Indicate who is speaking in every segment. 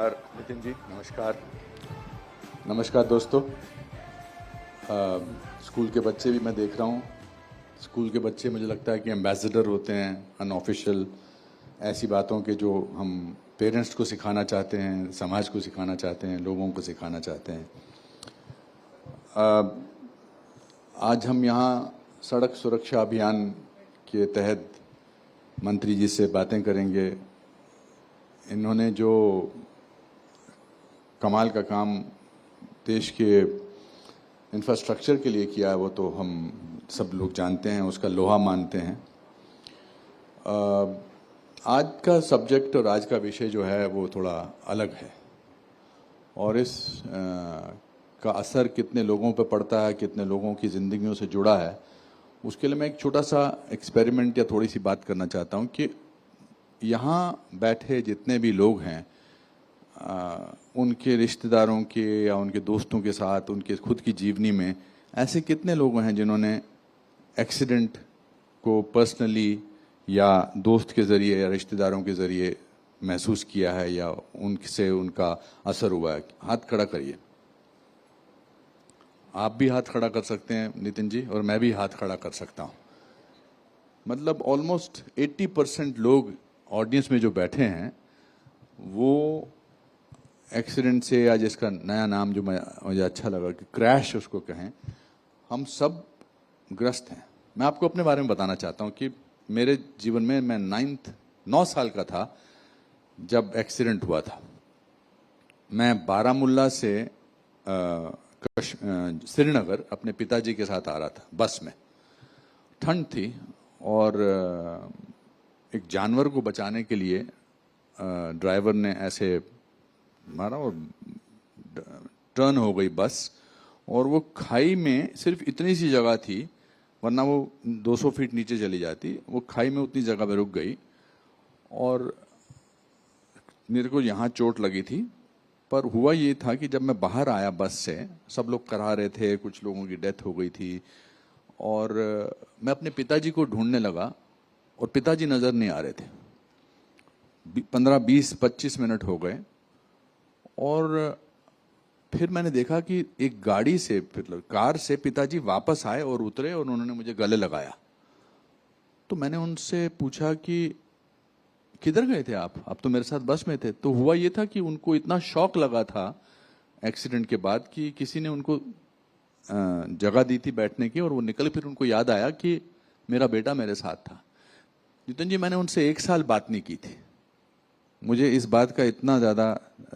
Speaker 1: नमस्कार नितिन जी, नमस्कार। नमस्कार दोस्तों। स्कूल के बच्चे भी मैं देख रहा हूँ। स्कूल के बच्चे मुझे लगता है कि एम्बेसडर होते हैं अनऑफिशियल ऐसी बातों के जो हम पेरेंट्स को सिखाना चाहते हैं, समाज को सिखाना चाहते हैं, लोगों को सिखाना चाहते हैं। आज हम यहाँ सड़क सुरक्षा अभियान के तहत मंत्री जी से बातें करेंगे। इन्होंने जो कमाल का काम देश के इंफ्रास्ट्रक्चर के लिए किया है वो तो हम सब लोग जानते हैं, उसका लोहा मानते हैं। आज का सब्जेक्ट और आज का विषय जो है वो थोड़ा अलग है और इस का असर कितने लोगों पर पड़ता है, कितने लोगों की ज़िंदगियों से जुड़ा है, उसके लिए मैं एक छोटा सा एक्सपेरिमेंट या थोड़ी सी बात करना चाहता हूँ कि यहाँ बैठे जितने भी लोग हैं उनके रिश्तेदारों के या उनके दोस्तों के साथ उनके खुद की जीवनी में ऐसे कितने लोग हैं जिन्होंने एक्सीडेंट को पर्सनली या दोस्त के ज़रिए या रिश्तेदारों के ज़रिए महसूस किया है या उनसे उनका असर हुआ है। हाथ खड़ा करिए। आप भी हाथ खड़ा कर सकते हैं नितिन जी, और मैं भी हाथ खड़ा कर सकता हूँ। मतलब ऑलमोस्ट 80% लोग ऑडियंस में जो बैठे हैं वो एक्सीडेंट से, या जिसका नया नाम जो मुझे अच्छा लगा कि क्रैश उसको कहें, हम सब ग्रस्त हैं। मैं आपको अपने बारे में बताना चाहता हूँ कि मेरे जीवन में मैं 9 साल का था जब एक्सीडेंट हुआ था। मैं बारामुल्ला से श्रीनगर अपने पिताजी के साथ आ रहा था बस में। ठंड थी और एक जानवर को बचाने के लिए ड्राइवर ने ऐसे मारा और टर्न हो गई बस, और वो खाई में सिर्फ इतनी सी जगह थी, वरना वो 200 फीट नीचे चली जाती। वो खाई में उतनी जगह पे रुक गई और मेरे को यहाँ चोट लगी थी। पर हुआ ये था कि जब मैं बाहर आया बस से, सब लोग करा रहे थे, कुछ लोगों की डेथ हो गई थी, और मैं अपने पिताजी को ढूंढने लगा और पिताजी नज़र नहीं आ रहे थे। 15, 20, 25 मिनट हो गए और फिर मैंने देखा कि एक गाड़ी से, फिर कार से पिताजी वापस आए और उतरे और उन्होंने मुझे गले लगाया। तो मैंने उनसे पूछा कि किधर गए थे आप तो मेरे साथ बस में थे। तो हुआ ये था कि उनको इतना शॉक लगा था एक्सीडेंट के बाद कि किसी ने उनको जगह दी थी बैठने की, और वो निकल, फिर उनको याद आया कि मेरा बेटा मेरे साथ था। नितिन जी, मैंने उनसे 1 साल बात नहीं की थी। मुझे इस बात का इतना ज़्यादा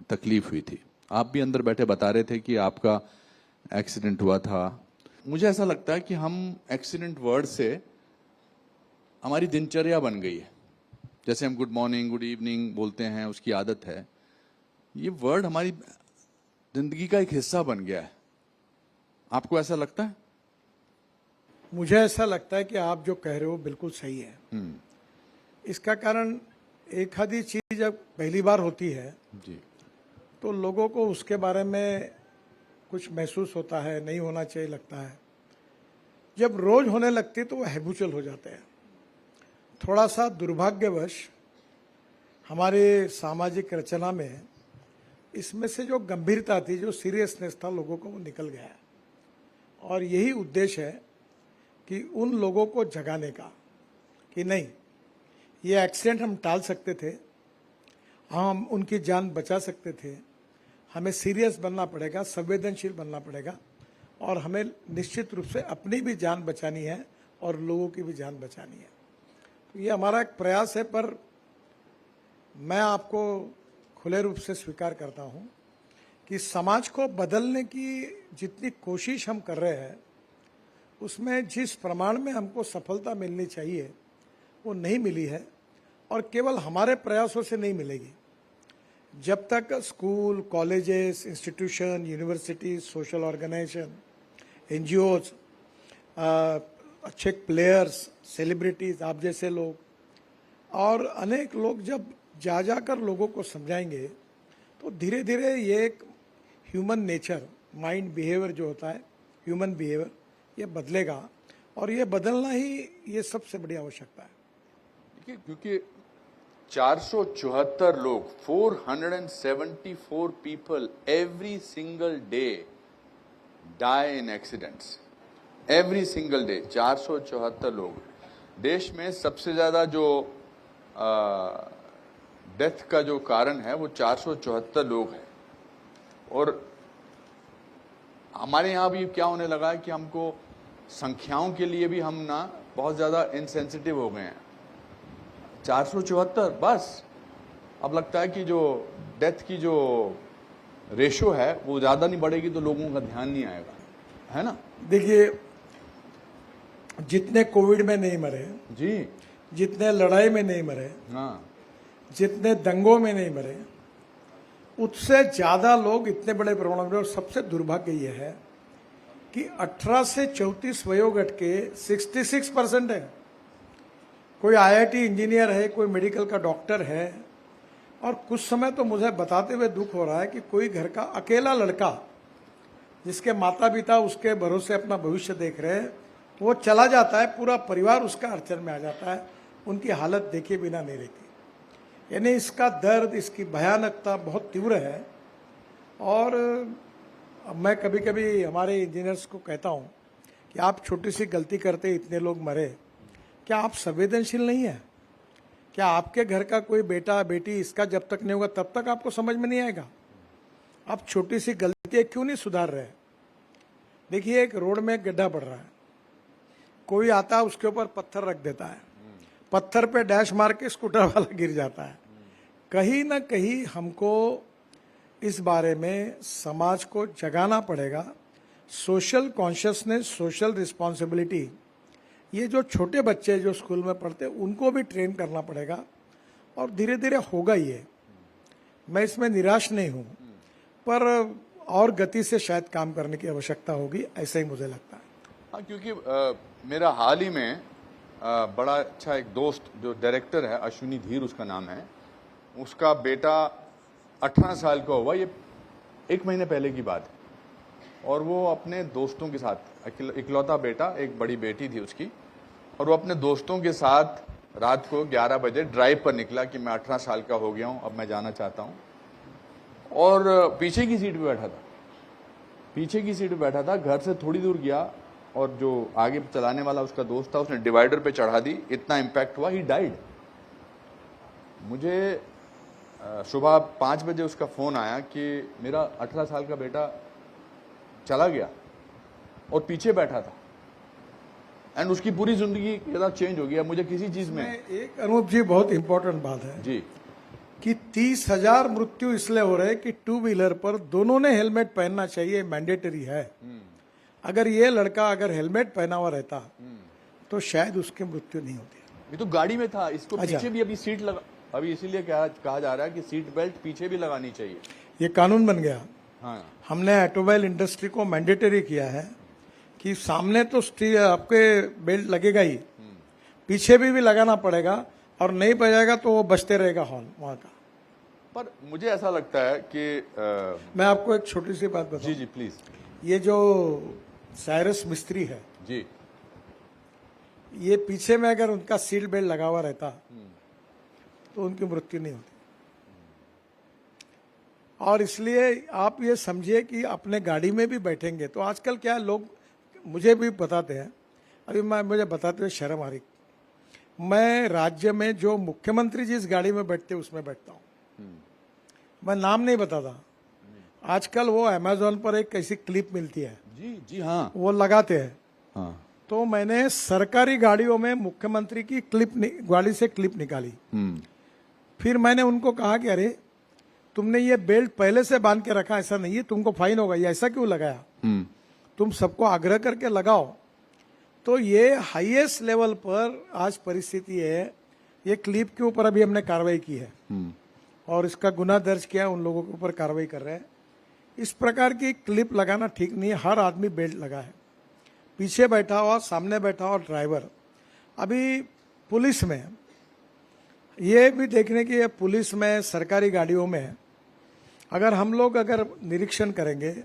Speaker 1: तकलीफ हुई थी। आप भी अंदर बैठे बता रहे थे कि आपका एक्सीडेंट हुआ था। मुझे ऐसा लगता है कि हम एक्सीडेंट वर्ड से हमारी दिनचर्या बन गई है। जैसे हम गुड मॉर्निंग, गुड इवनिंग बोलते हैं, उसकी आदत है। ये वर्ड हमारी जिंदगी का एक हिस्सा बन गया है। आपको ऐसा लगता है?
Speaker 2: मुझे ऐसा लगता है कि आप जो कह रहे हो बिल्कुल सही है। इसका कारण एक आधी चीज जब पहली बार होती है
Speaker 1: जी,
Speaker 2: तो लोगों को उसके बारे में कुछ महसूस होता है, नहीं होना चाहिए लगता है। जब रोज होने लगती है तो वो हैबिचुअल हो जाते हैं। थोड़ा सा दुर्भाग्यवश हमारे सामाजिक रचना में इसमें से जो गंभीरता थी, जो सीरियसनेस था, लोगों को वो निकल गया है। और यही उद्देश्य है कि उन लोगों को जगाने का कि नहीं, ये एक्सीडेंट हम टाल सकते थे, हम उनकी जान बचा सकते थे। हमें सीरियस बनना पड़ेगा, संवेदनशील बनना पड़ेगा, और हमें निश्चित रूप से अपनी भी जान बचानी है और लोगों की भी जान बचानी है। तो ये हमारा एक प्रयास है। पर मैं आपको खुले रूप से स्वीकार करता हूँ कि समाज को बदलने की जितनी कोशिश हम कर रहे हैं उसमें जिस प्रमाण में हमको सफलता मिलनी चाहिए वो नहीं मिली है, और केवल हमारे प्रयासों से नहीं मिलेगी। जब तक school, colleges, institution, university, social organisation, NGOs, अच्छे प्लेयर्स, सेलिब्रिटीज, आप जैसे लोग और अनेक लोग जब जा जाकर लोगों को समझाएंगे तो धीरे धीरे ये एक ह्यूमन नेचर, माइंड बिहेवियर जो होता है, ह्यूमन बिहेवियर, ये बदलेगा। और ये बदलना ही ये सबसे बड़ी आवश्यकता है।
Speaker 1: देखिए, क्योंकि 474 लोग, 474 people every single day die in accidents. Every single day 474 लोग. देश में सबसे ज्यादा जो डेथ का जो कारण है वो 474 लोग हैं. और हमारे यहाँ भी क्या होने लगा है कि हमको संख्याओं के लिए भी हम ना बहुत ज्यादा इनसेंसिटिव हो गए हैं. 474 बस. अब लगता है कि जो डेथ की जो रेशो है वो ज्यादा नहीं बढ़ेगी तो लोगों का ध्यान नहीं आएगा, है ना.
Speaker 2: देखिए, जितने कोविड में नहीं मरे
Speaker 1: जी,
Speaker 2: जितने लड़ाई में नहीं मरे,
Speaker 1: हाँ,
Speaker 2: जितने दंगों में नहीं मरे, उससे ज्यादा लोग इतने बड़े प्रमाण में. और सबसे दुर्भाग्य यह है कि 18 से 34 वयोगट के 66% है. कोई आईआईटी इंजीनियर है, कोई मेडिकल का डॉक्टर है. और कुछ समय तो मुझे बताते हुए दुख हो रहा है कि कोई घर का अकेला लड़का जिसके माता पिता उसके भरोसे अपना भविष्य देख रहे हैं, वो चला जाता है, पूरा परिवार उसका अड़चन में आ जाता है, उनकी हालत देखे बिना नहीं रहती. यानी इसका दर्द, इसकी भयानकता बहुत तीव्र है. और मैं कभी कभी हमारे इंजीनियर्स को कहता हूँ कि आप छोटी सी गलती करते इतने लोग मरे, क्या आप संवेदनशील नहीं है? क्या आपके घर का कोई बेटा बेटी इसका जब तक नहीं होगा तब तक आपको समझ में नहीं आएगा? आप छोटी सी गलती क्यों नहीं सुधार रहे? देखिए, एक रोड में गड्ढा पड़ रहा है, कोई आता है उसके ऊपर पत्थर रख देता है, पत्थर पे डैश मार के स्कूटर वाला गिर जाता है. कहीं ना कहीं हमको इस बारे में समाज को जगाना पड़ेगा. सोशल कॉन्शियसनेस, सोशल रिस्पॉन्सिबिलिटी, ये जो छोटे बच्चे जो स्कूल में पढ़ते हैं उनको भी ट्रेन करना पड़ेगा. और धीरे धीरे होगा ये. मैं इसमें निराश नहीं हूँ, पर और गति से शायद काम करने की आवश्यकता होगी, ऐसा ही मुझे लगता है.
Speaker 1: हाँ, क्योंकि मेरा हाल ही में बड़ा अच्छा एक दोस्त जो डायरेक्टर है, अश्विनी धीर उसका नाम है, उसका बेटा 18 साल का हुआ. ये 1 महीने पहले की बात है. और वो अपने दोस्तों के साथ, इकलौता बेटा, एक बड़ी बेटी थी उसकी, और वो अपने दोस्तों के साथ रात को 11 बजे ड्राइव पर निकला कि मैं 18 साल का हो गया हूँ, अब मैं जाना चाहता हूँ. और पीछे की सीट पे बैठा था, पीछे की सीट पे बैठा था. घर से थोड़ी दूर गया और जो आगे चलाने वाला उसका दोस्त था उसने डिवाइडर पे चढ़ा दी. इतना इम्पैक्ट हुआ, ही डाइड. मुझे सुबह 5 बजे उसका फोन आया कि मेरा 18 साल का बेटा चला गया और पीछे बैठा था, एंड उसकी पूरी जिंदगी चेंज हो गया. मुझे किसी चीज में
Speaker 2: एक अनूप जी बहुत इंपॉर्टेंट बात है
Speaker 1: जी
Speaker 2: कि 30,000 मृत्यु इसलिए हो रहे हैं कि टू व्हीलर पर दोनों ने हेलमेट पहनना चाहिए, मैंडेटरी है. अगर ये लड़का अगर हेलमेट पहना हुआ रहता तो शायद उसकी मृत्यु नहीं होती.
Speaker 1: ये तो गाड़ी में था. इसको
Speaker 2: अच्छा.
Speaker 1: पीछे भी अभी सीट लगा, अभी इसीलिए कहा जा रहा है कि सीट बेल्ट पीछे भी लगानी चाहिए.
Speaker 2: ये कानून बन गया.
Speaker 1: हाँ,
Speaker 2: हमने ऑटोमोबाइल इंडस्ट्री को मैंडेटरी किया है कि सामने तो आपके बेल्ट लगेगा ही, पीछे भी लगाना पड़ेगा, और नहीं बजाएगा तो वो बजते रहेगा हॉर्न वहां का.
Speaker 1: पर मुझे ऐसा लगता है कि
Speaker 2: मैं आपको एक छोटी सी बात बताऊं.
Speaker 1: जी जी प्लीज.
Speaker 2: ये जो साइरस मिस्त्री है
Speaker 1: जी,
Speaker 2: ये पीछे में अगर उनका सीट बेल्ट लगा हुआ रहता तो उनकी मृत्यु नहीं होती. और इसलिए आप ये समझिए कि अपने गाड़ी में भी बैठेंगे तो आजकल क्या लोग मुझे भी बताते हैं, अभी मुझे बताते हुए शर्म आ रही, मैं राज्य में जो मुख्यमंत्री जिस गाड़ी में बैठते उसमें बैठता हूँ. मैं नाम नहीं बताता. आजकल वो अमेज़न पर एक ऐसी क्लिप मिलती है,
Speaker 1: जी जी, हाँ,
Speaker 2: वो लगाते हैं.
Speaker 1: हाँ.
Speaker 2: तो मैंने सरकारी गाड़ियों में मुख्यमंत्री की गाड़ी से क्लिप निकाली. फिर मैंने उनको कहा कि अरे तुमने ये बेल्ट पहले से बांध के रखा, ऐसा नहीं है, तुमको फाइन होगा, ये ऐसा क्यों लगाया? तुम सबको आग्रह करके लगाओ. तो ये हाईएस्ट लेवल पर आज परिस्थिति है. ये क्लिप के ऊपर अभी हमने कार्रवाई की है और इसका गुना दर्ज किया, उन लोगों के ऊपर कार्रवाई कर रहे हैं. इस प्रकार की क्लिप लगाना ठीक नहीं है. हर आदमी बेल्ट लगा है, पीछे बैठा हुआ, सामने बैठा हुआ ड्राइवर. अभी पुलिस में ये भी देखने की है, पुलिस में, सरकारी गाड़ियों में अगर हम लोग अगर निरीक्षण करेंगे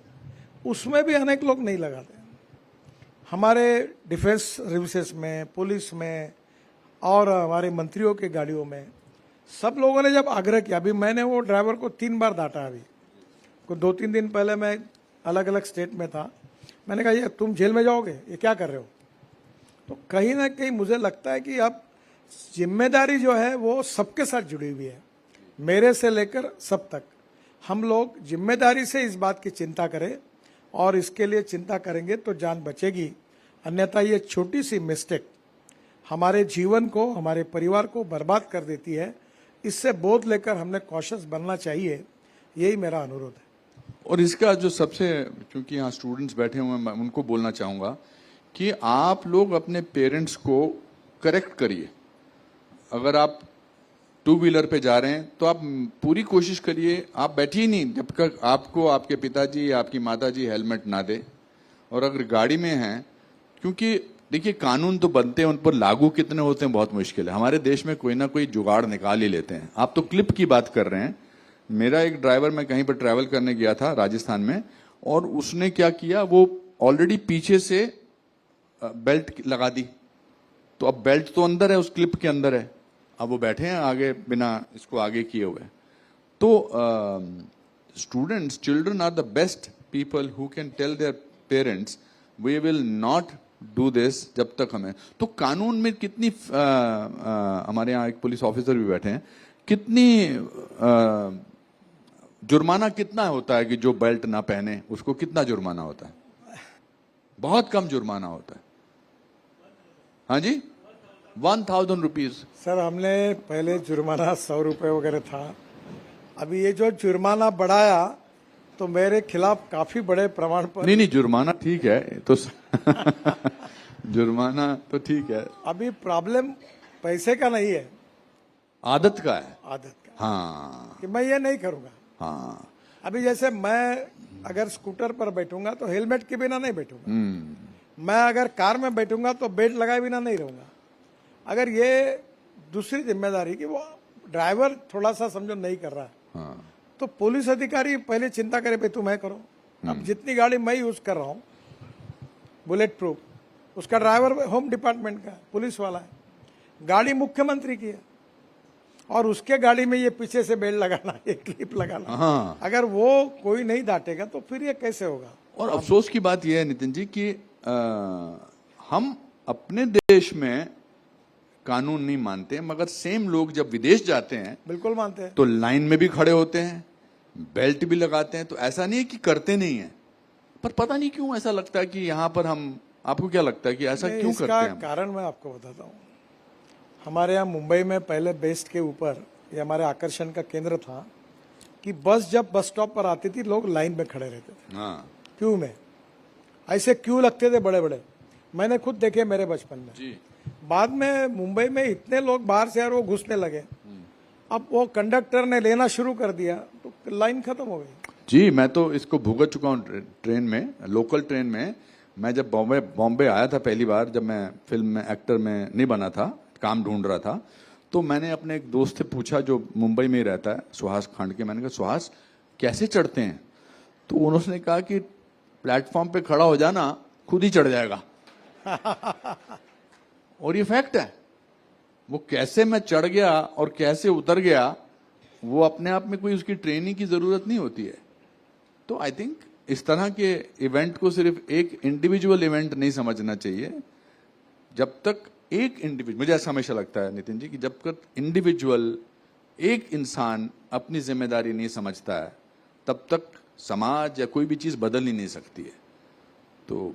Speaker 2: उसमें भी अनेक लोग नहीं लगाते. हमारे डिफेंस सर्विसेज में, पुलिस में और हमारे मंत्रियों के गाड़ियों में सब लोगों ने जब आग्रह किया, अभी मैंने वो ड्राइवर को 3 बार डांटा। अभी को 2-3 दिन पहले मैं अलग अलग स्टेट में था, मैंने कहा ये तुम जेल में जाओगे, ये क्या कर रहे हो। तो कहीं ना कहीं मुझे लगता है कि अब जिम्मेदारी जो है वो सबके साथ जुड़ी हुई है, मेरे से लेकर सब तक। हम लोग जिम्मेदारी से इस बात की चिंता करें, और इसके लिए चिंता करेंगे तो जान बचेगी, अन्यथा ये छोटी सी मिस्टेक हमारे जीवन को, हमारे परिवार को बर्बाद कर देती है। इससे बोध लेकर हमने कॉशियस बनना चाहिए, यही मेरा अनुरोध है।
Speaker 1: और इसका जो सबसे, क्योंकि यहाँ स्टूडेंट्स बैठे हुए हैं, मैं उनको बोलना चाहूँगा कि आप लोग अपने पेरेंट्स को करेक्ट करिए। अगर आप 2 व्हीलर पे जा रहे हैं तो आप पूरी कोशिश करिए, आप बैठिए नहीं जब तक आपको आपके पिताजी या आपकी माताजी हेलमेट ना दे। और अगर गाड़ी में हैं, क्योंकि देखिए कानून तो बनते हैं, उन पर लागू कितने होते हैं बहुत मुश्किल है। हमारे देश में कोई ना कोई जुगाड़ निकाल ही लेते हैं। आप तो क्लिप की बात कर रहे हैं। मेरा एक ड्राइवर, मैं कहीं पर ट्रैवल करने गया था राजस्थान में, और उसने क्या किया, वो ऑलरेडी पीछे से बेल्ट लगा दी, तो अब बेल्ट तो अंदर है, उस क्लिप के अंदर है, अब वो बैठे हैं आगे बिना इसको आगे किए हुए। तो students, children are the best people who can tell their parents we will not do this जब तक हमें। तो कानून में कितनी हमारे यहाँ एक पुलिस ऑफिसर भी बैठे हैं, कितनी जुर्माना कितना होता है कि जो बेल्ट ना पहने उसको कितना जुर्माना होता है? बहुत कम जुर्माना होता है। हाँ जी, 1000 रुपीज।
Speaker 2: सर हमने पहले जुर्माना 100 रुपये वगैरह था, अभी ये जो जुर्माना बढ़ाया तो मेरे खिलाफ काफी बड़े प्रमाण पर।
Speaker 1: नहीं, जुर्माना ठीक है तो जुर्माना तो ठीक है,
Speaker 2: अभी प्रॉब्लम पैसे का नहीं है,
Speaker 1: आदत का है।
Speaker 2: आदत का।
Speaker 1: हाँ
Speaker 2: कि मैं ये नहीं करूंगा।
Speaker 1: हाँ।
Speaker 2: अभी जैसे मैं अगर स्कूटर पर बैठूंगा तो हेलमेट के बिना नहीं बैठूंगा, मैं अगर कार में बैठूंगा तो बेल्ट लगाए बिना नहीं रहूंगा। अगर ये दूसरी जिम्मेदारी कि वो ड्राइवर थोड़ा सा समझो नहीं कर रहा है,
Speaker 1: हाँ।
Speaker 2: तो पुलिस अधिकारी पहले चिंता करे भाई तुम है करो। अब जितनी गाड़ी मैं यूज कर रहा हूँ बुलेट प्रूफ, उसका ड्राइवर होम डिपार्टमेंट का पुलिस वाला है, गाड़ी मुख्यमंत्री की है, और उसके गाड़ी में ये पीछे से बेल्ट लगाना, ये क्लिप लगाना।
Speaker 1: हाँ।
Speaker 2: अगर वो कोई नहीं डांटेगा तो फिर ये कैसे होगा।
Speaker 1: और अफसोस की बात यह है नितिन जी कि हम अपने देश में कानून नहीं मानते, मगर सेम लोग जब विदेश जाते हैं
Speaker 2: बिल्कुल मानते हैं,
Speaker 1: तो लाइन में भी खड़े होते हैं, बेल्ट भी लगाते हैं। तो ऐसा नहीं है कि करते नहीं है, पर पता नहीं क्यों ऐसा लगता है कि यहाँ पर हम, आपको क्या लगता है कि ऐसा क्यों करते हैं?
Speaker 2: इसका कारण मैं आपको बताता हूँ। हमारे यहाँ मुंबई में पहले बेस्ट के ऊपर ये हमारे आकर्षण का केंद्र था कि बस जब बस स्टॉप पर आती थी लोग लाइन में खड़े रहते थे,
Speaker 1: हाँ
Speaker 2: क्यू में, ऐसे क्यू लगते थे बड़े बड़े, मैंने खुद देखे मेरे बचपन में
Speaker 1: जी।
Speaker 2: बाद में मुंबई में इतने लोग बाहर से और वो घुसने लगे, अब वो कंडक्टर ने लेना शुरू कर दिया तो लाइन खत्म हो गई।
Speaker 1: जी, मैं तो इसको भुगत चुका हूँ ट्रेन में, लोकल ट्रेन में। मैं जब बॉम्बे आया था पहली बार, जब मैं फिल्म में एक्टर में नहीं बना था, काम ढूंढ रहा था, तो मैंने अपने एक दोस्त से पूछा जो मुंबई में ही रहता है, सुहास खांड के। मैंने कहा सुहास कैसे चढ़ते हैं? तो उन्होंने कहा कि प्लेटफॉर्म पे खड़ा हो जाना, खुद ही चढ़ जाएगा। और ये फैक्ट है। वो कैसे मैं चढ़ गया और कैसे उतर गया, वो अपने आप में कोई उसकी ट्रेनिंग की जरूरत नहीं होती है। तो आई थिंक इस तरह के इवेंट को सिर्फ एक इंडिविजुअल इवेंट नहीं समझना चाहिए। जब तक एक इंडिविजुअल, मुझे ऐसा हमेशा लगता है नितिन जी कि जब तक इंडिविजुअल, एक इंसान अपनी जिम्मेदारी नहीं समझता है, तब तक समाज या कोई भी चीज बदल ही नहीं सकती है। तो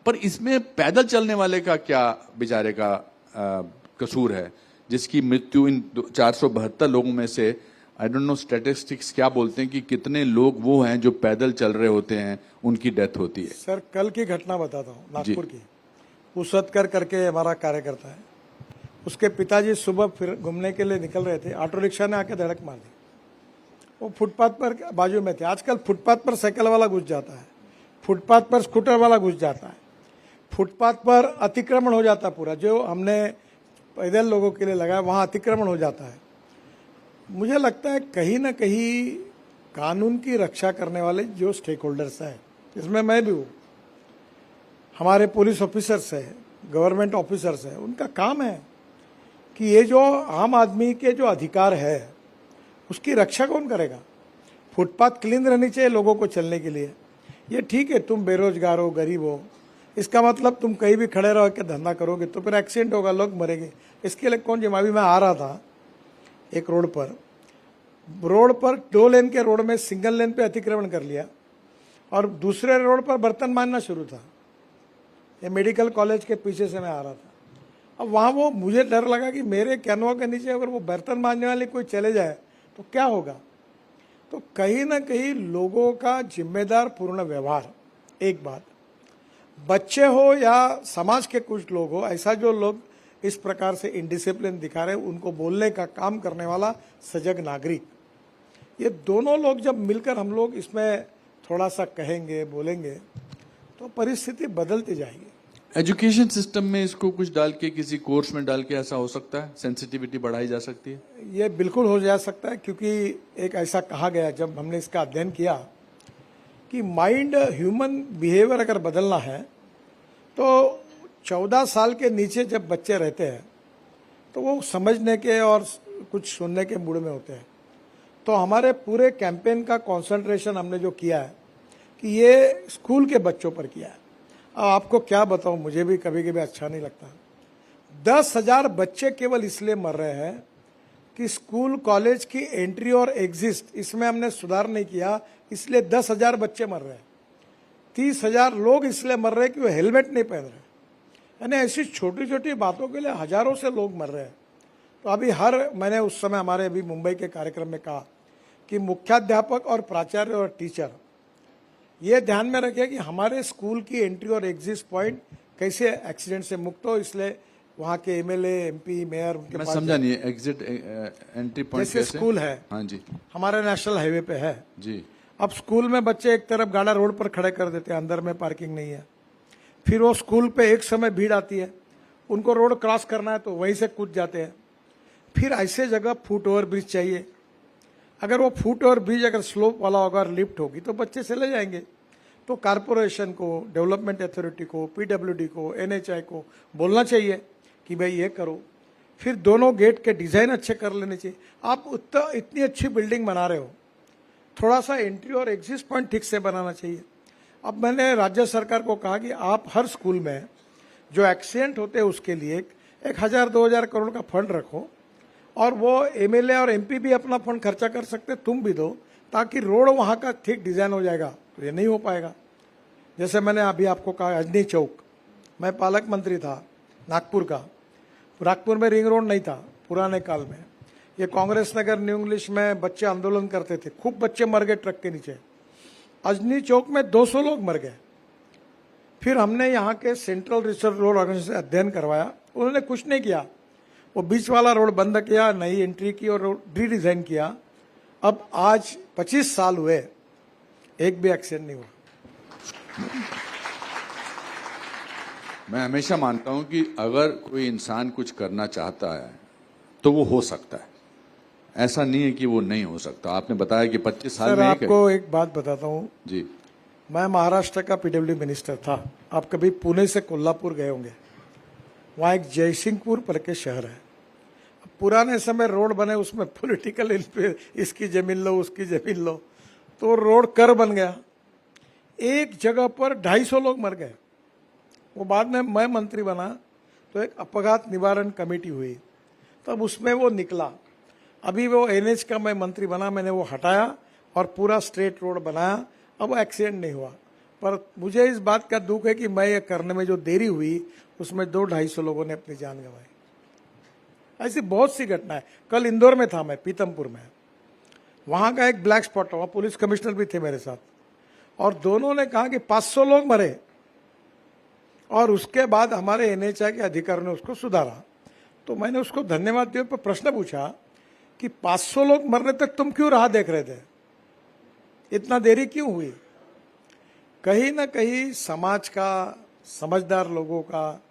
Speaker 1: पर इसमें पैदल चलने वाले का क्या बेचारे का कसूर है, जिसकी मृत्यु इन 472 लोगों में से, आई डोंट नो स्टैटिस्टिक्स क्या बोलते हैं कि कितने लोग वो हैं जो पैदल चल रहे होते हैं, उनकी डेथ होती है।
Speaker 2: सर कल की घटना बताता हूँ, नागपुर की। उसतकर करके हमारा कार्यकर्ता है, उसके पिताजी सुबह फिर घूमने के लिए निकल रहे थे, ऑटो रिक्शा ने आके धड़क मार दी। वो फुटपाथ पर बाजू में थे। आजकल फुटपाथ पर साइकिल वाला घुस जाता है, फुटपाथ पर स्कूटर वाला घुस जाता है, फुटपाथ पर अतिक्रमण हो जाता है पूरा, जो हमने पैदल लोगों के लिए लगाया वहाँ अतिक्रमण हो जाता है। मुझे लगता है कहीं ना कहीं कानून की रक्षा करने वाले जो स्टेक होल्डर्स हैं, इसमें मैं भी हूँ, हमारे पुलिस ऑफिसर्स हैं, गवर्नमेंट ऑफिसर्स हैं, उनका काम है कि ये जो आम आदमी के जो अधिकार है उसकी रक्षा कौन करेगा। फुटपाथ क्लीन रहनी चाहिए लोगों को चलने के लिए। ये ठीक है, तुम बेरोजगार हो, गरीब हो, इसका मतलब तुम कहीं भी खड़े रहो के धंधा करोगे तो फिर एक्सीडेंट होगा, लोग मरेंगे। इसके लिए कौन जिम्मेदार। अभी मैं आ रहा था एक रोड पर 2 लेन के रोड में सिंगल लेन पे अतिक्रमण कर लिया और दूसरे रोड पर बर्तन मांजना शुरू था। ये मेडिकल कॉलेज के पीछे से मैं आ रहा था। अब वहाँ वो मुझे डर लगा कि मेरे कैनवा के नीचे अगर वो बर्तन मांजने वाले कोई चले जाए तो क्या होगा। तो कहीं ना कहीं लोगों का जिम्मेदार पूर्ण व्यवहार। एक बात, बच्चे हो या समाज के कुछ लोग हो, ऐसा जो लोग इस प्रकार से इंडिसिप्लिन दिखा रहे हैं उनको बोलने का काम करने वाला सजग नागरिक, ये दोनों लोग जब मिलकर हम लोग इसमें थोड़ा सा कहेंगे, बोलेंगे तो परिस्थिति बदलती जाएगी।
Speaker 1: एजुकेशन सिस्टम में इसको कुछ डाल के, किसी कोर्स में डाल के ऐसा हो सकता है, सेंसिटिविटी बढ़ाई जा सकती है।
Speaker 2: ये बिल्कुल हो जा सकता है, क्योंकि एक ऐसा कहा गया जब हमने इसका अध्ययन किया कि माइंड, ह्यूमन बिहेवियर अगर बदलना है तो 14 साल के नीचे जब बच्चे रहते हैं तो वो समझने के और कुछ सुनने के मूड में होते हैं। तो हमारे पूरे कैंपेन का कंसंट्रेशन हमने जो किया है कि ये स्कूल के बच्चों पर किया है। अब आपको क्या बताऊं, मुझे भी कभी कभी अच्छा नहीं लगता। 10,000 बच्चे केवल इसलिए मर रहे हैं कि स्कूल कॉलेज की एंट्री और एग्जिट इसमें हमने सुधार नहीं किया, इसलिए 10,000 बच्चे मर रहे हैं। 30,000 लोग इसलिए मर रहे हैं कि वो हेलमेट नहीं पहन रहे। यानी ऐसी छोटी छोटी बातों के लिए हजारों से लोग मर रहे हैं। तो अभी मैंने उस समय हमारे अभी मुंबई के कार्यक्रम में कहा कि मुख्याध्यापक और प्राचार्य और टीचर ये ध्यान में रखें कि हमारे स्कूल की एंट्री और एग्जिट पॉइंट कैसे एक्सीडेंट से मुक्त हो। इसलिए वहाँ के एमएलए, एमपी, मेयर उनके
Speaker 1: मैं
Speaker 2: पास
Speaker 1: समझा नहीं, एग्जिट एंट्री पॉइंट
Speaker 2: जैसे स्कूल है,
Speaker 1: हाँ जी,
Speaker 2: हमारे नेशनल हाईवे पे है
Speaker 1: जी।
Speaker 2: अब स्कूल में बच्चे एक तरफ गाड़ा रोड पर खड़े कर देते हैं, अंदर में पार्किंग नहीं है। फिर वो स्कूल पे एक समय भीड़ आती है, उनको रोड क्रॉस करना है तो वहीं से कूद जाते हैं। फिर ऐसे जगह फुट ओवर ब्रिज चाहिए। अगर वो फुट ओवर ब्रिज अगर स्लोप वाला होगा और लिफ्ट होगी तो बच्चे चले जाएंगे। तो कारपोरेशन को, डेवलपमेंट अथॉरिटी को, पीडब्ल्यूडी को, एनएचआई को बोलना चाहिए कि भाई ये करो। फिर दोनों गेट के डिजाइन अच्छे कर लेने चाहिए। आप इतनी अच्छी बिल्डिंग बना रहे हो, थोड़ा सा एंट्री और एग्जिट पॉइंट ठीक से बनाना चाहिए। अब मैंने राज्य सरकार को कहा कि आप हर स्कूल में जो एक्सीडेंट होते हैं उसके लिए 1,000-2,000 करोड़ का फंड रखो और वो एमएलए और एमपी भी अपना फंड खर्चा कर सकते, तुम भी दो, ताकि रोड वहाँ का ठीक डिजाइन हो जाएगा। तो ये नहीं हो पाएगा। जैसे मैंने अभी आपको कहा अजनी चौक, मैं पालक मंत्री था नागपुर का, नागपुर में रिंग रोड नहीं था पुराने काल में। ये कांग्रेस नगर न्यू इंग्लिश में बच्चे आंदोलन करते थे, खूब बच्चे मर गए ट्रक के नीचे। अजनी चौक में 200 लोग मर गए। फिर हमने यहाँ के सेंट्रल रिसर्च रोड ऑर्गेनाइजेशन से अध्ययन करवाया, उन्होंने कुछ नहीं किया। वो बीच वाला रोड बंद किया, नई एंट्री की और रोड रीडिजाइन किया। अब आज 25 साल हुए, एक भी एक्सीडेंट नहीं हुआ।
Speaker 1: मैं हमेशा मानता हूं कि अगर कोई इंसान कुछ करना चाहता है तो वो हो सकता है, ऐसा नहीं है कि वो नहीं हो सकता। आपने बताया कि 25 साल में
Speaker 2: आपको एक बात बताता हूँ
Speaker 1: जी।
Speaker 2: मैं महाराष्ट्र का पीडब्ल्यू मिनिस्टर था। आप कभी पुणे से कोल्हापुर गए होंगे, वहाँ एक जयसिंहपुर पर के शहर है। पुराने समय रोड बने, उसमें पॉलिटिकल इसकी जमीन लो, उसकी जमीन लो, तो रोड कर बन गया। एक जगह पर 250 लोग मर गए। वो बाद में मैं मंत्री बना तो एक अपघात निवारण कमेटी हुई, तब उसमें वो निकला। अभी वो एनएच का मैं मंत्री बना, मैंने वो हटाया और पूरा स्ट्रेट रोड बनाया। अब एक्सीडेंट नहीं हुआ। पर मुझे इस बात का दुख है कि मैं ये करने में जो देरी हुई उसमें 200-250 लोगों ने अपनी जान गंवाई। ऐसी बहुत सी घटना है। कल इंदौर में था मैं, पीतमपुर में, वहां का एक ब्लैक स्पॉट हुआ, पुलिस कमिश्नर भी थे मेरे साथ, और दोनों ने कहा कि 500 लोग मरे और उसके बाद हमारे एनएचआई के अधिकारियों ने उसको सुधारा। तो मैंने उसको धन्यवाद दिया, पर प्रश्न पूछा कि 500 लोग मरने तक तुम क्यों राह देख रहे थे, इतना देरी क्यों हुई। कहीं ना कहीं समाज का, समझदार लोगों का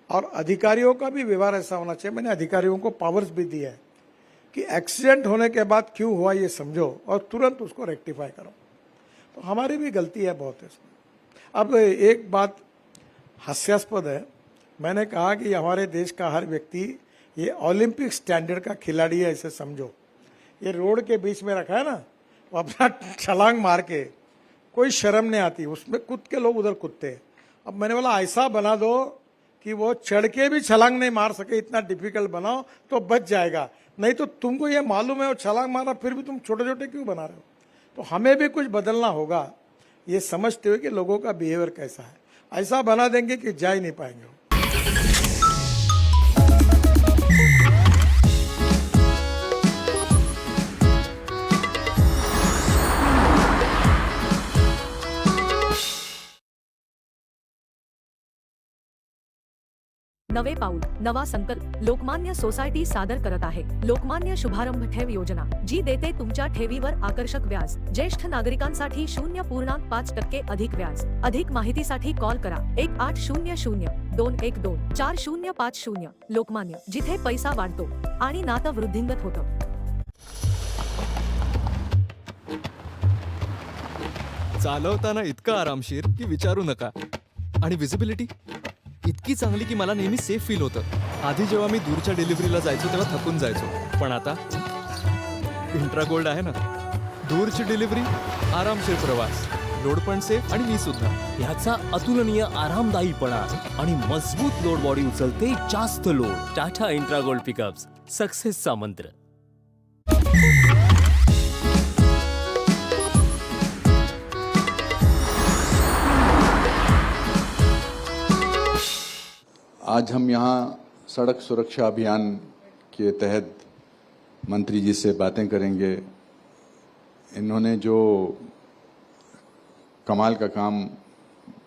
Speaker 2: और अधिकारियों का भी व्यवहार ऐसा होना चाहिए। मैंने अधिकारियों को पावर्स भी दी है कि एक्सीडेंट होने के बाद क्यों हुआ ये समझो और तुरंत उसको रेक्टिफाई करो। तो हमारी भी गलती है बहुत इसमें। अब एक बात हास्यास्पद है, मैंने कहा कि हमारे देश का हर व्यक्ति ये ओलंपिक स्टैंडर्ड का खिलाड़ी है, ऐसे समझो। ये रोड के बीच में रखा है ना, वो अपना छलांग मार के, कोई शर्म नहीं आती उसमें, कूद के लोग उधर कूदते हैं। अब मैंने बोला ऐसा बना दो कि वो चढ़ के भी छलांग नहीं मार सके, इतना डिफिकल्ट बनाओ तो बच जाएगा। नहीं तो तुमको ये मालूम है वो छलांग मारा, फिर भी तुम छोटे छोटे क्यों बना रहे हो? तो हमें भी कुछ बदलना होगा, ये समझते हुए कि लोगों का बिहेवियर कैसा है। ऐसा बना देंगे कि जा ही नहीं पाएंगे वो।
Speaker 3: नवे पाऊल नवा संकल्प लोकमान्य सोसायटी सादर करत आहे लोकमान्य शुभारंभ ठेव योजना, जी देते तुमच्या ठेवीवर आकर्षक व्याज। ज्येष्ठ नागरिकांसाठी 0.5% अधिक व्याज। अधिक माहितीसाठी कॉल करा 1800-212-4050। लोकमान्य, जिथे पैसा वाढतो आणि नातं वृद्धिंगत होतं।
Speaker 4: चालवताना इतकं आरामशीर की विचारू नका, आणि विजिबिलिटी इतकी चांगली की मला नेहमी सेफ फील होतं। आधी जेव्हा मी दूरच्या डिलिव्हरीला जायचो तेव्हा थकून जायचो, पण आता इंट्रागोल्ड आहे ना, दूरची डिलिव्हरी, आरामशीर प्रवास, लोड पण सेफ आणि मी सुद्धा।
Speaker 5: ह्याचा अतुलनीय आरामदायीपणा आणि मजबूत लोड बॉडी उचलते जास्त लोड। टाटा इंट्रागोल्ड पिकअप्स, सक्सेसचा मंत्र।
Speaker 1: आज हम यहाँ सड़क सुरक्षा अभियान के तहत मंत्री जी से बातें करेंगे। इन्होंने जो कमाल का काम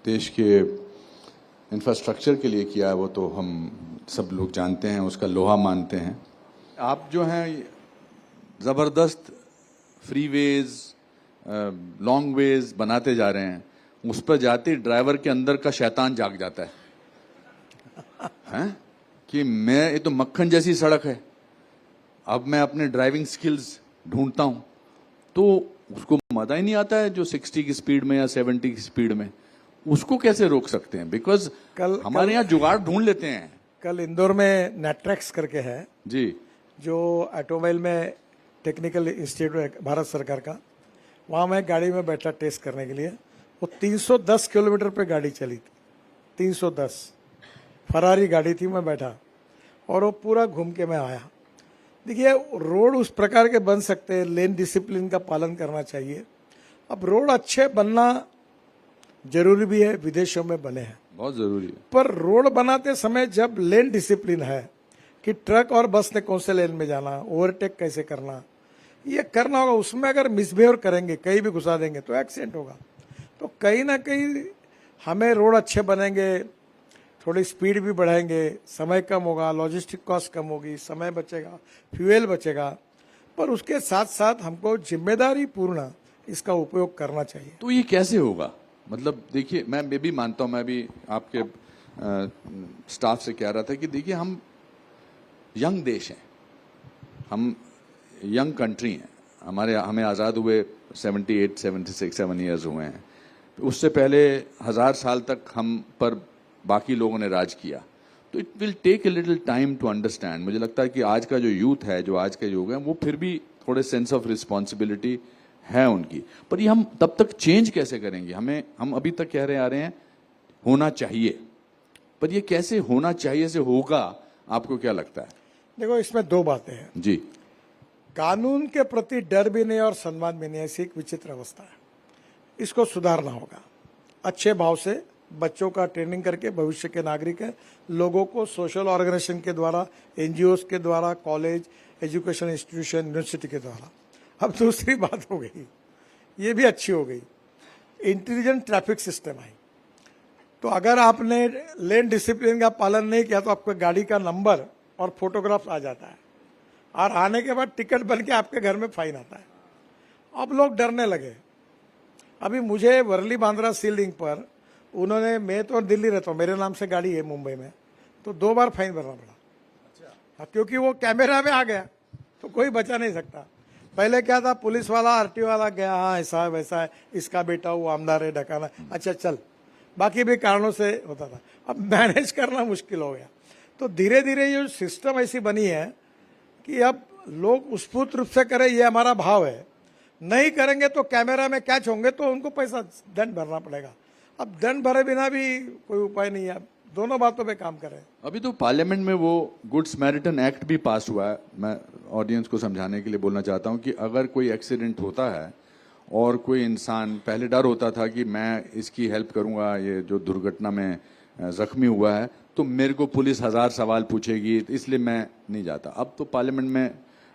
Speaker 1: देश के इंफ्रास्ट्रक्चर के लिए किया है वो तो हम सब लोग जानते हैं, उसका लोहा मानते हैं। आप जो हैं ज़बरदस्त फ्रीवेज, लॉन्ग वेज बनाते जा रहे हैं, उस पर जाते ड्राइवर के अंदर का शैतान जाग जाता है हैं कि मैं, ये तो मक्खन जैसी सड़क है, अब मैं अपने ड्राइविंग स्किल्स ढूंढता हूं, तो उसको मजा ही नहीं आता है जो 60 की स्पीड में या 70 की स्पीड में, उसको कैसे रोक सकते हैं? बिकॉज हमारे यहाँ जुगाड़ ढूंढ लेते हैं।
Speaker 2: कल इंदौर में नेट्रेक्स करके है
Speaker 1: जी,
Speaker 2: जो ऑटोमोबाइल में टेक्निकल इंस्टीट्यूट है भारत सरकार का, वहाँ मैं गाड़ी में बैठा टेस्ट करने के लिए। वो 310 किलोमीटर पे गाड़ी चली थी, 310 फरारी गाड़ी थी, मैं बैठा और वो पूरा घूम के मैं आया। देखिए, रोड उस प्रकार के बन सकते हैं, लेन डिसिप्लिन का पालन करना चाहिए। अब रोड अच्छे बनना जरूरी भी है, विदेशों में बने हैं,
Speaker 1: बहुत जरूरी है,
Speaker 2: पर रोड बनाते समय जब लेन डिसिप्लिन है कि ट्रक और बस ने कौन से लेन में जाना, ओवरटेक कैसे करना, ये करना होगा। उसमें अगर मिसबिहेव करेंगे, कहीं भी घुसा देंगे तो एक्सीडेंट होगा। तो कहीं ना कहीं हमें रोड अच्छे बनेंगे, थोड़ी स्पीड भी बढ़ाएंगे, समय कम होगा, लॉजिस्टिक कॉस्ट कम होगी, समय बचेगा, फ्यूल बचेगा, पर उसके साथ साथ हमको जिम्मेदारी पूर्ण इसका उपयोग करना चाहिए।
Speaker 1: तो ये कैसे होगा? मतलब देखिए, मैं भी मानता हूं, मैं भी आपके स्टाफ से कह रहा था कि देखिए, हम यंग देश हैं, हम यंग कंट्री हैं, हमें आज़ाद हुए 78, 76, 7 ईयर्स हुए हैं। उससे पहले 1000 साल तक हम पर बाकी लोगों ने राज किया। तो it will take a little time to understand. मुझे लगता है कि आज का जो यूथ है, जो आज के युग है, वो फिर भी थोड़े सेंस ऑफ रिस्पॉन्सिबिलिटी है उनकी, पर ये हम तब तक चेंज कैसे करेंगे? हम अभी तक कह रहे आ रहे हैं होना चाहिए, पर ये कैसे होना चाहिए से होगा, आपको क्या लगता है?
Speaker 2: देखो, इसमें दो बातें हैं
Speaker 1: जी।
Speaker 2: कानून के प्रति डर भी नहीं और सम्मान भी नहीं, ऐसी एक विचित्र अवस्था है। इसको सुधारना होगा। अच्छे भाव से बच्चों का ट्रेनिंग करके भविष्य के नागरिक हैं, लोगों को सोशल ऑर्गेनाइजेशन के द्वारा, एनजीओस के द्वारा, कॉलेज, एजुकेशन इंस्टीट्यूशन, यूनिवर्सिटी के द्वारा। अब दूसरी बात हो गई, ये भी अच्छी हो गई, इंटेलिजेंट ट्रैफिक सिस्टम आई। तो अगर आपने लेन डिसिप्लिन का पालन नहीं किया तो आपको गाड़ी का नंबर और फोटोग्राफ आ जाता है, और आने के बाद टिकट बन के आपके घर में फाइन आता है। अब लोग डरने लगे। अभी मुझे वर्ली बांद्रा सी लिंक पर उन्होंने, मैं तो दिल्ली रहता हूँ, मेरे नाम से गाड़ी है मुंबई में, तो 2 बार फाइन भरना पड़ा। अच्छा। क्योंकि वो कैमरा में आ गया तो कोई बचा नहीं सकता। पहले क्या था, पुलिस वाला, आरटीओ वाला गया, हाँ ऐसा है वैसा है, इसका बेटा वो आमदार है, ढकाना, अच्छा चल, बाकी भी कारणों से होता था। अब मैनेज करना मुश्किल हो गया। तो धीरे धीरे ये सिस्टम ऐसी बनी है कि अब लोग स्फूर्त रूप से करें, ये हमारा भाव है। नहीं करेंगे तो कैमरा में कैच होंगे तो उनको पैसा दंड भरना पड़ेगा। अब दंड भरे बिना भी कोई उपाय नहीं है, दोनों बातों पे काम करें।
Speaker 1: अभी तो पार्लियामेंट में वो गुड समैरिटन एक्ट भी पास हुआ है। मैं ऑडियंस को समझाने के लिए बोलना चाहता हूँ कि अगर कोई एक्सीडेंट होता है और कोई इंसान, पहले डर होता था कि मैं इसकी हेल्प करूंगा, ये जो दुर्घटना में जख्मी हुआ है तो मेरे को पुलिस 1000 सवाल पूछेगी, इसलिए मैं नहीं जाता। अब तो पार्लियामेंट में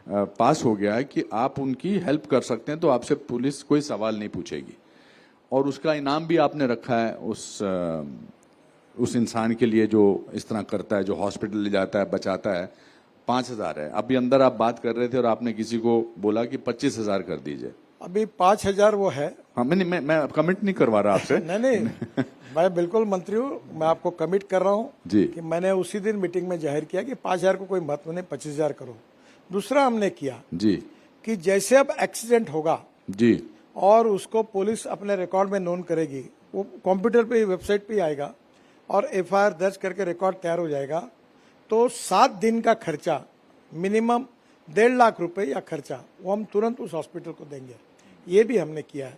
Speaker 1: पास हो गया है कि आप उनकी हेल्प कर सकते हैं तो आपसे पुलिस कोई सवाल नहीं पूछेगी, और उसका इनाम भी आपने रखा है उस इंसान के लिए जो इस तरह करता है, जो हॉस्पिटल ले जाता है, बचाता है। 5000 है। अभी अंदर आप बात कर रहे थे और आपने किसी को बोला कि 25000 कर दीजिए।
Speaker 2: अभी 5000 वो है।
Speaker 1: हाँ, मैं कमिट नहीं करवा रहा आपसे।
Speaker 2: नहीं मैं बिल्कुल मंत्री हूँ, मैं आपको कमिट कर रहा हूँ
Speaker 1: जी
Speaker 2: कि मैंने उसी दिन मीटिंग में जाहिर किया कि 5000 को कोई महत्व नहीं, 25000 करो। दूसरा हमने किया
Speaker 1: जी
Speaker 2: कि जैसे अब एक्सीडेंट होगा
Speaker 1: जी
Speaker 2: और उसको पुलिस अपने रिकॉर्ड में नोट करेगी, वो कंप्यूटर पे, वेबसाइट पे आएगा और एफआईआर दर्ज करके रिकॉर्ड तैयार हो जाएगा, तो 7 दिन का खर्चा मिनिमम 1.5 लाख रुपए या खर्चा वो हम तुरंत उस हॉस्पिटल को देंगे। ये भी हमने किया है।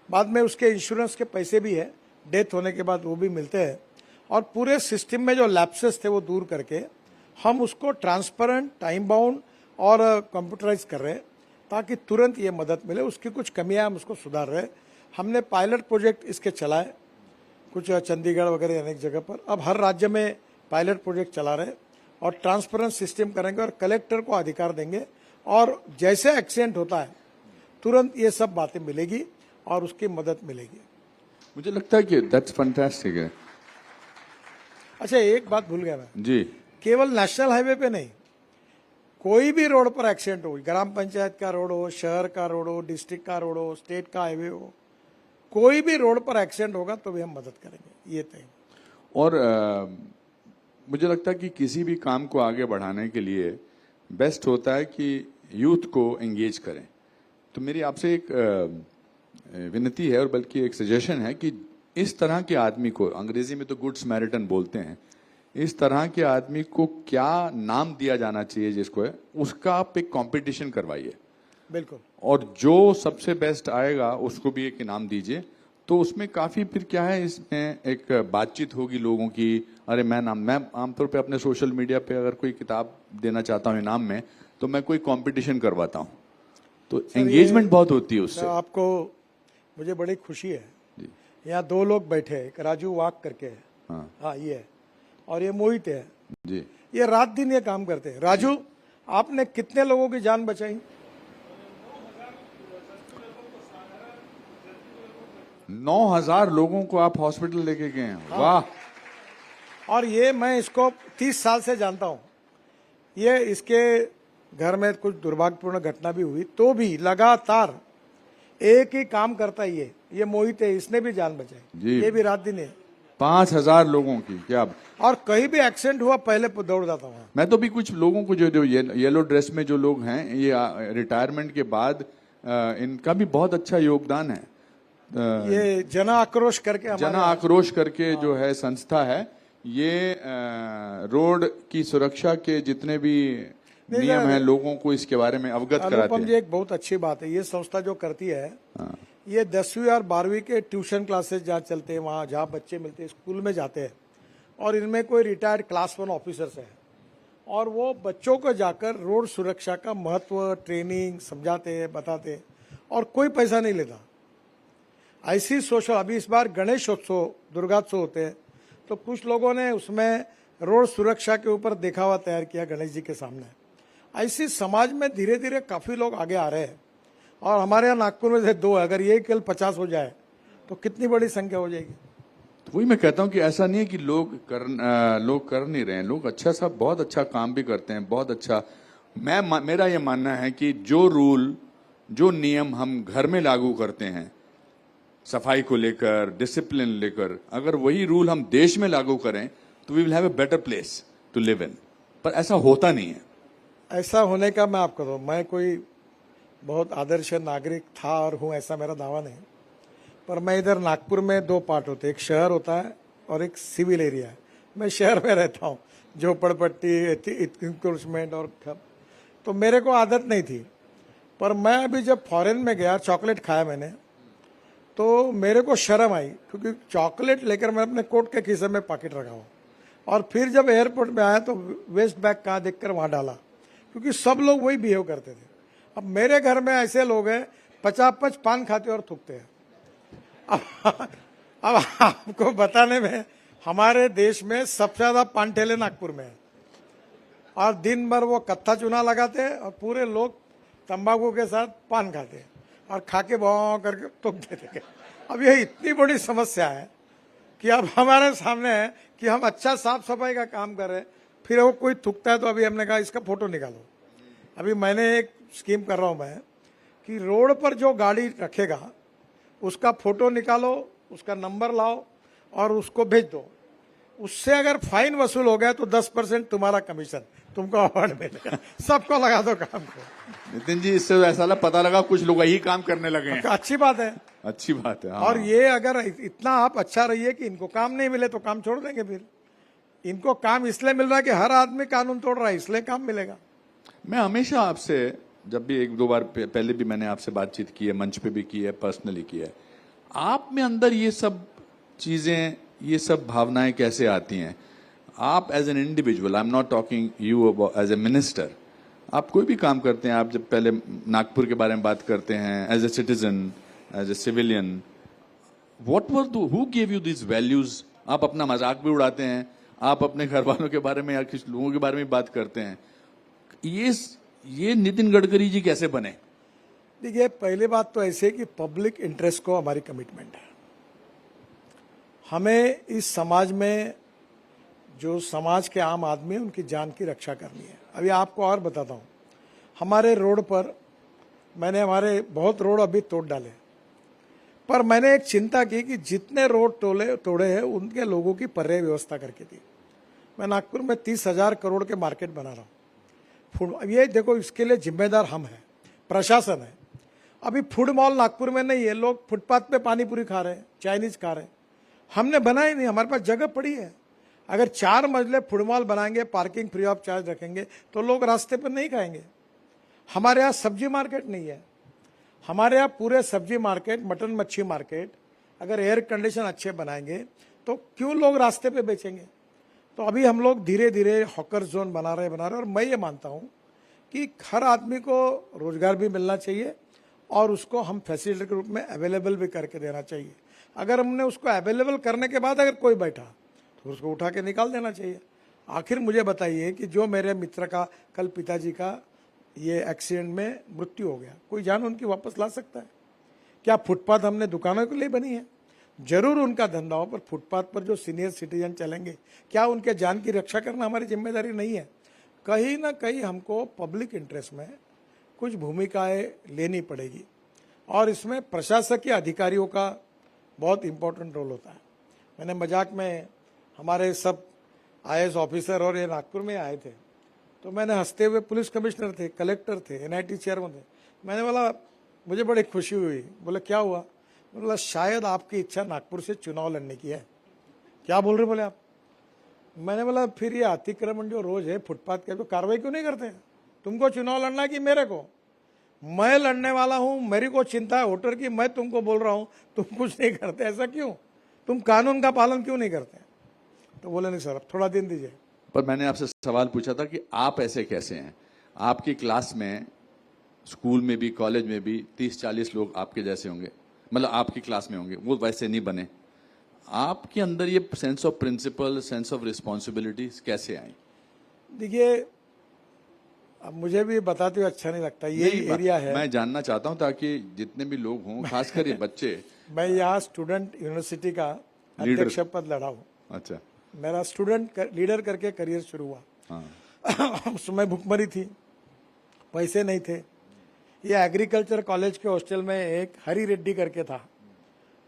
Speaker 2: बाद में उसके इंश्योरेंस के पैसे भी है, डेथ होने के बाद वो भी मिलते हैं। और पूरे सिस्टम में जो लैप्सेस थे वो दूर करके हम उसको ट्रांसपेरेंट, टाइम बाउंड और कंप्यूटराइज कर रहे हैं ताकि तुरंत ये मदद मिले। उसकी कुछ कमियां हम उसको सुधार रहे हैं। हमने पायलट प्रोजेक्ट इसके चलाए, कुछ चंडीगढ़ वगैरह अनेक जगह पर। अब हर राज्य में पायलट प्रोजेक्ट चला रहे और ट्रांसपेरेंट सिस्टम करेंगे और कलेक्टर को अधिकार देंगे, और जैसे एक्सीडेंट होता है तुरंत ये सब बातें मिलेगी और उसकी मदद मिलेगी।
Speaker 1: मुझे लगता है कि दैट्स फैंटास्टिक है।
Speaker 2: अच्छा, एक बात भूल गया मैं,
Speaker 1: जी
Speaker 2: केवल नेशनल हाईवे पे नहीं, कोई भी रोड पर एक्सीडेंट हो, ग्राम पंचायत का रोड हो, शहर का रोड हो, डिस्ट्रिक्ट का रोड हो, स्टेट का हाईवे हो, कोई भी रोड पर एक्सीडेंट होगा तो भी हम मदद करेंगे, ये तय।
Speaker 1: और मुझे लगता है कि किसी भी काम को आगे बढ़ाने के लिए बेस्ट होता है कि यूथ को एंगेज करें। तो मेरी आपसे एक विनती है और बल्कि एक सजेशन है कि इस तरह के आदमी को, अंग्रेजी में तो गुड समैरिटन बोलते हैं, इस तरह के आदमी को क्या नाम दिया जाना चाहिए जिसको है, उसका आप एक कंपटीशन करवाइए।
Speaker 2: बिल्कुल।
Speaker 1: और जो सबसे बेस्ट आएगा उसको भी एक इनाम दीजिए। तो उसमें काफी फिर क्या है, इसमें एक बातचीत होगी लोगों की। अरे मैं आमतौर पे अपने सोशल मीडिया पे अगर कोई किताब देना चाहता हूँ इनाम में, तो मैं कोई कंपटीशन करवाता हूँ, तो एंगेजमेंट बहुत होती है उससे।
Speaker 2: आपको मुझे बड़ी खुशी है, यहाँ 2 लोग बैठे हैं, एक राजू वाक करके है, हाँ ये है, और ये मोहित है
Speaker 1: जी।
Speaker 2: ये रात दिन ये काम करते हैं। राजू, आपने कितने लोगों की जान बचाई?
Speaker 1: 9000 लोगों को आप हॉस्पिटल लेके गए हैं।
Speaker 2: हाँ।
Speaker 1: वाह।
Speaker 2: और ये मैं इसको 30 साल से जानता हूँ। ये इसके घर में कुछ दुर्भाग्यपूर्ण घटना भी हुई तो भी लगातार एक ही काम करता है। ये मोहित है, इसने भी जान बचाई
Speaker 1: जी।
Speaker 2: ये भी रात दिन है।
Speaker 1: 5000 लोगों की क्या।
Speaker 2: और कहीं भी एक्सीडेंट हुआ पहले दौड़ जाता हूँ।
Speaker 1: मैं तो भी कुछ लोगों को जो येलो ड्रेस में जो लोग हैं, ये रिटायरमेंट के बाद इनका भी बहुत अच्छा योगदान है।
Speaker 2: ये जन आक्रोश करके,
Speaker 1: जन आक्रोश करके जो है संस्था है, ये रोड की सुरक्षा के जितने भी नियम हैं लोगों को इसके बारे में अवगत कराते
Speaker 2: अनुपम जी,
Speaker 1: हैं।
Speaker 2: एक बहुत अच्छी बात है ये संस्था जो करती है। ये 10वीं और 12वीं के ट्यूशन क्लासेस जहाँ चलते हैं, वहाँ जहाँ बच्चे मिलते हैं, स्कूल में जाते हैं, और इनमें कोई रिटायर्ड क्लास 1 ऑफिसर्स हैं, और वो बच्चों को जाकर रोड सुरक्षा का महत्व ट्रेनिंग समझाते हैं, बताते हैं, और कोई पैसा नहीं लेता। ऐसी सोशल, अभी इस बार गणेशोत्सव, दुर्गात्सव होते हैं, तो कुछ लोगों ने उसमें रोड सुरक्षा के ऊपर दिखावा तैयार किया गणेश जी के सामने। ऐसी समाज में धीरे धीरे काफी लोग आगे आ रहे हैं, और हमारे यहाँ नागपुर में से 2 है, अगर ये कल 50 हो जाए तो कितनी बड़ी संख्या हो जाएगी।
Speaker 1: तो वही मैं कहता हूँ कि ऐसा नहीं है कि लोग कर नहीं रहे हैं, लोग अच्छा सा बहुत अच्छा काम भी करते हैं, बहुत अच्छा। मेरा ये मानना है कि जो रूल, जो नियम हम घर में लागू करते हैं सफाई को लेकर, डिसिप्लिन लेकर, अगर वही रूल हम देश में लागू करें तो we will have a better place to live in. पर ऐसा होता नहीं है।
Speaker 2: ऐसा होने का मैं आपको तो, मैं कोई बहुत आदर्श नागरिक था और हूँ ऐसा मेरा दावा नहीं, पर मैं इधर नागपुर में 2 पार्ट होते हैं, एक शहर होता है और एक सिविल एरिया है। मैं शहर में रहता हूँ, झोपड़पट्टी, इंक्रोचमेंट और तो मेरे को आदत नहीं थी। पर मैं अभी जब फॉरेन में गया, चॉकलेट खाया मैंने, तो मेरे को शर्म आई, क्योंकि चॉकलेट लेकर मैं अपने कोट के खीसे में पॉकेट रखा हूँ, और फिर जब एयरपोर्ट में आया तो वेस्ट बैग कहाँ देखकर वहाँ डाला, क्योंकि सब लोग वही बिहेव करते थे। अब मेरे घर में ऐसे लोग हैं 50-50 पान खाते और थूकते हैं। अब आपको बताने में, हमारे देश में सबसे ज्यादा पान ठेले नागपुर में है, और दिन भर वो कत्था चूना लगाते हैं और पूरे लोग तंबाकू के साथ पान खाते हैं और खा के भाव करके थूक देते हैं। अब ये इतनी बड़ी समस्या है कि अब हमारे सामने है कि हम अच्छा साफ सफाई का काम कर रहे हैं, फिर वो कोई थूकता है तो अभी हमने कहा इसका फोटो निकालो। अभी मैंने एक स्कीम कर रहा हूं मैं कि रोड पर जो गाड़ी रखेगा उसका फोटो निकालो, उसका नंबर लाओ और उसको भेज दो। उससे अगर फाइन वसूल हो गया तो 10% तुम्हारा कमीशन, तुमको अवार्ड मिलेगा। सबको लगा दो काम को।
Speaker 1: नितिन जी, इससे ऐसा पता लगा कुछ लोग यही काम करने लगे हैं।
Speaker 2: अच्छी बात है,
Speaker 1: अच्छी बात है। हाँ।
Speaker 2: और ये अगर इतना आप अच्छा रहिए कि इनको काम नहीं मिले तो काम छोड़ देंगे। फिर इनको काम इसलिए मिल रहा है कि हर आदमी कानून तोड़ रहा है, इसलिए काम मिलेगा।
Speaker 1: मैं हमेशा आपसे, जब भी 1-2 बार पहले भी मैंने आपसे बातचीत की है, मंच पे भी की है, पर्सनली की है, आप में अंदर ये सब चीजें, ये सब भावनाएं कैसे आती हैं? आप as an individual, I am not talking you as a minister, आप कोई भी काम करते हैं, आप जब पहले नागपुर के बारे में बात करते हैं, as a citizen, as a civilian, what were who give you this values? आप अपना मजाक भी उड़ाते हैं, आप अपने घर वालों के बारे में या कुछ लोगों के बारे में बात करते हैं। ये नितिन गडकरी जी कैसे बने?
Speaker 2: देखिए, पहली बात तो ऐसे कि पब्लिक इंटरेस्ट को हमारी कमिटमेंट है। हमें इस समाज में जो समाज के आम आदमी है उनकी जान की रक्षा करनी है। अभी आपको और बताता हूँ, हमारे रोड पर मैंने हमारे बहुत रोड अभी तोड़ डाले, पर मैंने एक चिंता की कि जितने रोड तोड़े हैं उनके लोगों की पर्याय व्यवस्था करके दी। मैं नागपुर में 30,000 करोड़ के मार्केट बना रहा हूँ। ये देखो, इसके लिए जिम्मेदार हम हैं, प्रशासन है। अभी फूड मॉल नागपुर में नहीं है, लोग फुटपाथ पे पानी पूरी खा रहे हैं, चाइनीज खा रहे हैं। हमने बनाई नहीं, हमारे पास जगह पड़ी है। अगर 4 मंजिले फूड मॉल बनाएंगे, पार्किंग फ्री ऑफ चार्ज रखेंगे तो लोग रास्ते पर नहीं खाएंगे। हमारे यहाँ सब्जी मार्केट नहीं है, हमारे यहाँ पूरे सब्जी मार्केट, मटन मच्छी मार्केट अगर एयर कंडीशन अच्छे बनाएंगे तो क्यों लोग रास्ते पे बेचेंगे? तो अभी हम लोग धीरे धीरे हॉकर जोन बना रहे और मैं ये मानता हूँ कि हर आदमी को रोजगार भी मिलना चाहिए और उसको हम फैसिलिटी के रूप में अवेलेबल भी करके देना चाहिए। अगर हमने उसको अवेलेबल करने के बाद अगर कोई बैठा तो उसको उठा के निकाल देना चाहिए। आखिर मुझे बताइए कि जो मेरे मित्र का कल पिताजी का ये एक्सीडेंट में मृत्यु हो गया, कोई जान उनकी वापस ला सकता है क्या? फुटपाथ हमने दुकानों के लिए बनी है, जरूर उनका धंधा हो, पर फुटपाथ पर जो सीनियर सिटीजन चलेंगे, क्या उनके जान की रक्षा करना हमारी जिम्मेदारी नहीं है? कहीं ना कहीं हमको पब्लिक इंटरेस्ट में कुछ भूमिकाएं लेनी पड़ेगी और इसमें प्रशासकीय अधिकारियों का बहुत इंपॉर्टेंट रोल होता है। मैंने मजाक में, हमारे सब IAS ऑफिसर और ये नागपुर में आए थे, तो मैंने हंसते हुए, पुलिस कमिश्नर थे, कलेक्टर थे, NIT चेयरमैन थे, मैंने बोला, मुझे बड़ी खुशी हुई। बोले क्या हुआ? बोला शायद आपकी इच्छा नागपुर से चुनाव लड़ने की है। क्या बोल रहे बोले आप? मैंने बोला फिर ये अतिक्रमण जो रोज है फुटपाथ के, तो कार्रवाई क्यों नहीं करते? तुमको चुनाव लड़ना कि मेरे को? मैं लड़ने वाला हूं, मेरी को चिंता है वोटर की, मैं तुमको बोल रहा हूं तुम कुछ नहीं करते, ऐसा क्यों? तुम कानून का पालन क्यों नहीं करते? तो बोले नहीं सर, थोड़ा दिन दीजिए।
Speaker 1: पर मैंने आपसे सवाल पूछा था कि आप ऐसे कैसे हैं? आपकी क्लास में, स्कूल में भी, कॉलेज में भी 30-40 लोग आपके जैसे होंगे, मतलब आपकी क्लास में होंगे, वो वैसे नहीं बने। आपके अंदर ये sense of principle, sense of responsibility कैसे आई?
Speaker 2: देखिए, अब मुझे भी बताते हुए अच्छा नहीं लगता, ये एरिया है।
Speaker 1: मैं जानना चाहता हूं ताकि जितने भी लोग हों, खासकर ये बच्चे।
Speaker 2: मैं यहाँ स्टूडेंट यूनिवर्सिटी का अध्यक्ष पद लड़ा हूँ।
Speaker 1: अच्छा।
Speaker 2: मेरा स्टूडेंट लीडर करके करियर शुरू हुआ।
Speaker 1: हाँ।
Speaker 2: उस समय भुखमरी थी, पैसे नहीं थे। ये एग्रीकल्चर कॉलेज के हॉस्टल में एक हरी रेड्डी करके था,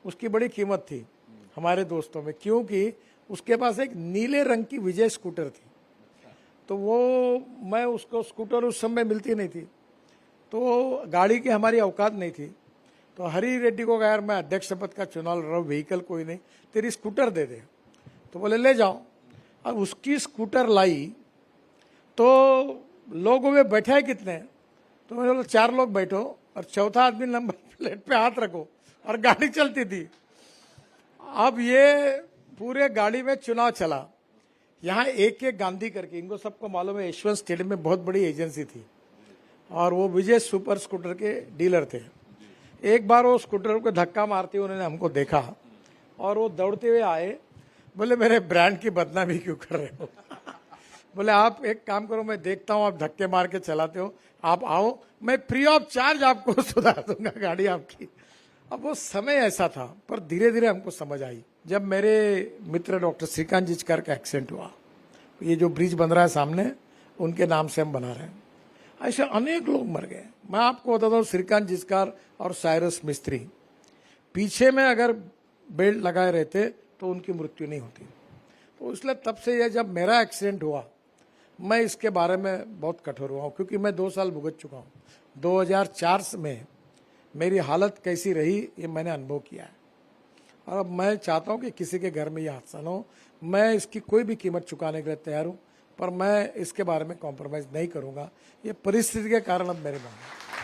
Speaker 2: उसकी बड़ी कीमत थी हमारे दोस्तों में, क्योंकि उसके पास एक नीले रंग की विजय स्कूटर थी। तो वो, मैं उसको स्कूटर उस समय मिलती नहीं थी, तो गाड़ी की हमारी औकात नहीं थी, तो हरी रेड्डी को कहा यार मैं अध्यक्ष पद का चुनाव लड़ रहा हूँ, व्हीकल कोई नहीं, तेरी स्कूटर दे दे। तो बोले ले जाओ। अब उसकी स्कूटर लाई तो लोगों में बैठे हैं कितने, तो मैंने बोला 4 लोग बैठो और चौथा आदमी नंबर प्लेट पे हाथ रखो, और गाड़ी चलती थी। अब ये पूरे गाड़ी में चुनाव चला। यहाँ एक गांधी करके, इनको सबको मालूम है, यशवंत स्टेडियम में बहुत बड़ी एजेंसी थी और वो विजय सुपर स्कूटर के डीलर थे। एक बार वो स्कूटर को धक्का मारते हुए उन्होंने हमको देखा और वो दौड़ते हुए आए, बोले मेरे ब्रांड की बदनामी क्यों कर रहे हो? बोले आप एक काम करो, मैं देखता हूँ आप धक्के मार के चलाते हो, आप आओ, मैं फ्री ऑफ चार्ज आपको सुधार दूंगा गाड़ी आपकी। अब वो समय ऐसा था, पर धीरे धीरे हमको समझ आई। जब मेरे मित्र डॉक्टर श्रीकांत जिचकार का एक्सीडेंट हुआ, ये जो ब्रिज बन रहा है सामने, उनके नाम से हम बना रहे हैं, ऐसे अनेक लोग मर गए। मैं आपको बताता हूँ, श्रीकांत जिचकार और साइरस मिस्त्री पीछे में अगर बेल्ट लगाए रहते तो उनकी मृत्यु नहीं होती। तो इसलिए तब से यह, जब मेरा एक्सीडेंट हुआ, मैं इसके बारे में बहुत कठोर हुआ हूँ, क्योंकि मैं 2 साल भुगत चुका हूँ। 2004 में मेरी हालत कैसी रही ये मैंने अनुभव किया है, और अब मैं चाहता हूँ कि किसी के घर में ये हादसा न हो। मैं इसकी कोई भी कीमत चुकाने के लिए तैयार हूँ, पर मैं इसके बारे में कॉम्प्रोमाइज़ नहीं करूँगा। ये परिस्थिति के कारण अब मेरे बन